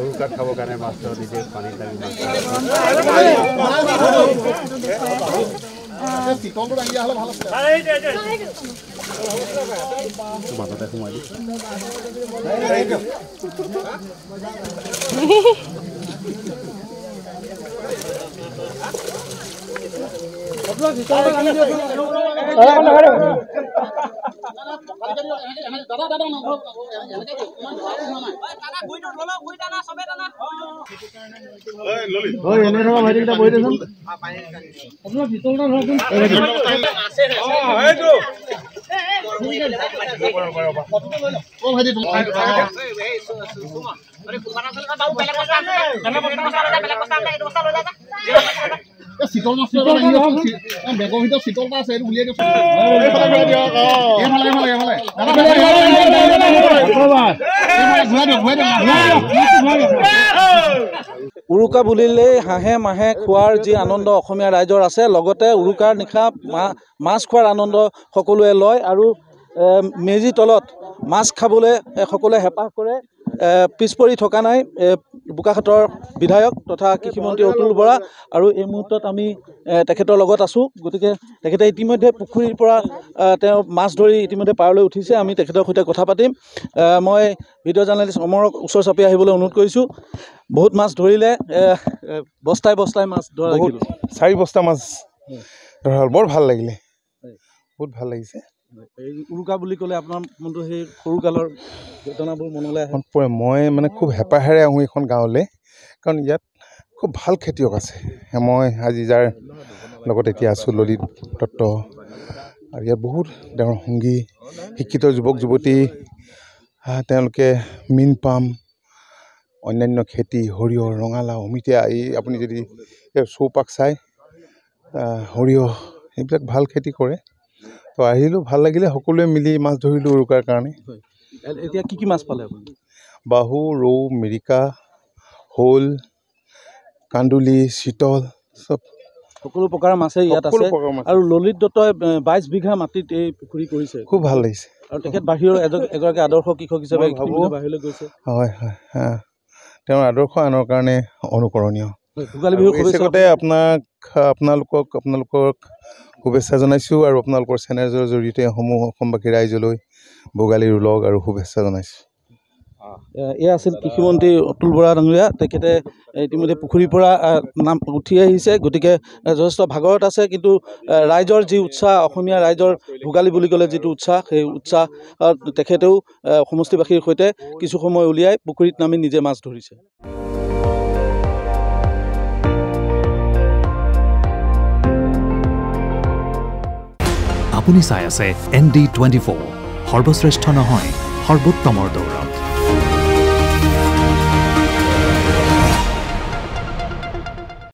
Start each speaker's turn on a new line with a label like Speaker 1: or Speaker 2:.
Speaker 1: উৰুকাত খাবৰ কাৰণে মাছ নিজে পানীত লাগি মাজতে সোমাই দি শীতল মাছ বেগৰ ভিতৰত শীতল এটা আছে এইটো উলিয়াই দিয়ক
Speaker 2: উৰুকা বুলিলে হাঁহে মাহে খোৱাৰ যি আনন্দ অসমীয়া ৰাইজৰ আছে লগতে উৰুকাৰ নিশা মাছ খোৱাৰ আনন্দ সকলোৱে লয় আৰু মেজি তলত মাছ খাবলৈ সকলোৱে হেঁপাহ কৰে পিছ পৰি থকা নাই বোকাখাটৰ বিধায়ক তথা কৃষিমন্ত্ৰী অতুল বৰা আৰু এই মুহূৰ্তত আমি তেখেতৰ লগত আছোঁ গতিকে তেখেতে ইতিমধ্যে পুখুৰীৰ পৰা তেওঁ মাছ ধৰি ইতিমধ্যে পাৰলৈ উঠিছে আমি তেখেতৰ সৈতে কথা পাতিম মই ভিডিঅ' জাৰ্নেলিষ্ট অমৰক ওচৰ চাপি আহিবলৈ অনুৰোধ কৰিছোঁ বহুত মাছ ধৰিলে বস্তাই বস্তাই মাছ ধৰা
Speaker 3: 4 বস্তা মাছ ধৰা হ'ল বৰ ভাল লাগিলে বহুত ভাল লাগিছে
Speaker 2: উৰুকা বুলি ক'লে আপোনাৰ মনটো সেই সৰুকালৰ ঘটনাবোৰ মনলৈ আহে
Speaker 3: মই মানে খুব হেঁপাহেৰে আহোঁ এইখন গাঁৱলৈ কাৰণ ইয়াত খুব ভাল খেতিয়ক আছে মই আজি যাৰ লগত এতিয়া আছোঁ ললিত দত্ত আৰু ইয়াত বহুত তেওঁৰ সংগী শিক্ষিত যুৱক যুৱতী তেওঁলোকে মীন পাম অন্যান্য খেতি সৰিয়হ ৰঙালাও অমিতা এই আপুনি যদি চৌপাক চাই সৰিয়হ এইবিলাক ভাল খেতি কৰে তো আহিলোঁ ভাল লাগিলে সকলোৱে মিলি মাছ ধৰিলোঁ উৰুকাৰ কাৰণে
Speaker 2: এতিয়া কি মাছ পালে আপুনি
Speaker 3: বাহু ৰৌ মিৰিকা শ'ল কান্দুলি চিতল চব
Speaker 2: সকলো প্ৰকাৰৰ মাছে ইয়াত আছে আৰু ললিত দত্তই 22 বিঘা মাটিত এই পুখুৰী কৰিছে
Speaker 3: খুব ভাল লাগিছে
Speaker 2: আৰু তেখেত বাহিৰৰ এগৰাকী আদৰ্শ কৃষক হিচাপে বাহিৰলৈ গৈছে
Speaker 3: হয় হয় তেওঁৰ আদৰ্শ আনৰ কাৰণে অনুকৰণীয়
Speaker 2: ভোগালী বিহুৰ
Speaker 3: শুভেচ্ছাতে আপোনালোকক শুভেচ্ছা জনাইছোঁ আৰু আপোনালোকৰ চেনেলৰ জৰিয়তে অসমবাসী ৰাইজলৈ ভোগালীৰ উলগ আৰু শুভেচ্ছা জনাইছোঁ
Speaker 2: এয়া আছিল কৃষিমন্ত্ৰী অতুল বৰা ডাঙৰীয়া তেখেতে ইতিমধ্যে পুখুৰীৰ পৰা নাম উঠি আহিছে গতিকে যথেষ্ট ভাগৰত আছে কিন্তু ৰাইজৰ যি উৎসাহ অসমীয়া ৰাইজৰ ভোগালী বুলি ক'লে যিটো উৎসাহ সেই উৎসাহ তেখেতেও সমষ্টিবাসীৰ সৈতে কিছু সময় উলিয়াই পুখুৰীত নামি নিজে মাছ ধৰিছে
Speaker 4: আপুনি চাই আছে ND24 সৰ্বশ্ৰেষ্ঠ নহয় সৰ্বোত্তমৰ দৌৰ